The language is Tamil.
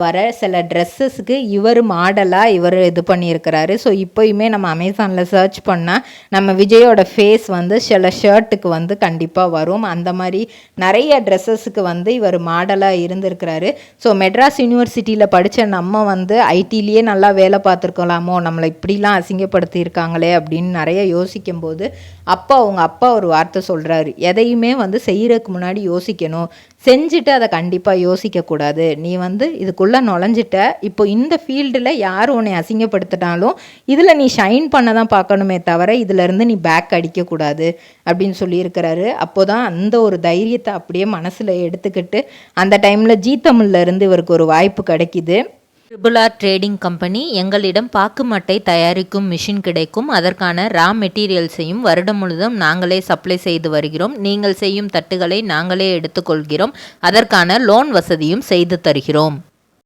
வர சில ட்ரெஸ்ஸஸ்க்கு இவர் மாடலாக இவர் இது பண்ணியிருக்கிறாரு. ஸோ இப்போயுமே நம்ம அமேசானில் சர்ச் பண்ணால் நம்ம விஜயோட ஃபேஸ் வந்து சில ஷர்ட்டுக்கு வந்து கண்டிப்பாக வரும். அந்த மாதிரி நிறைய ட்ரெஸ்ஸஸுக்கு வந்து இவர் மாடலாக இருந்திருக்கிறாரு. ஸோ மெட்ராஸ் யூனிவர்சிட்டியில் படித்த நம்ம வந்து ஐடிலேயே நல்லா வேலை பார்த்துருக்கலாமோ, நம்மளை இப்படிலாம் அசிங்கப்படுத்தியிருக்காங்களே அப்படின்னு நிறைய யோசிக்கும் போது அவங்க அப்பா ஒரு வார்த்தை சொல்கிறாரு, எதையுமே வந்து செய்கிறதுக்கு முன்னாடி யோசிக்கணும், செஞ்சுட்டு அதை கண்டிப்பாக யோசிக்கக்கூடாது. நீ வந்து இதுக்குள்ளே நுழைஞ்சிட்ட, இப்போ இந்த ஃபீல்டில் யார் உன்னை அசிங்கப்படுத்தினாலும் இதில் நீ ஷைன் பண்ண தான் பார்க்கணுமே தவிர இதிலேருந்து நீ பேக் அடிக்கக்கூடாது அப்படின்னு சொல்லியிருக்கிறாரு. அப்போ தான் அந்த ஒரு தைரியத்தை அப்படியே மனசில் எடுத்துக்கிட்டு அந்த டைமில் ஜீ தமிழ்லேருந்து இவருக்கு ஒரு வாய்ப்பு கிடைக்கிது. ட்ரிபிள்-ஆர் ட்ரேடிங் கம்பெனி, எங்களிடம் பாக்கு மட்டை தயாரிக்கும் மிஷின் கிடைக்கும், அதற்கான ரா மெட்டீரியல்ஸையும் வருடம் முழுதும் நாங்களே சப்ளை செய்து வருகிறோம், நீங்கள் செய்யும் தட்டுகளை நாங்களே எடுத்துக்கொள்கிறோம், அதற்கான லோன் வசதியும் செய்து தருகிறோம்.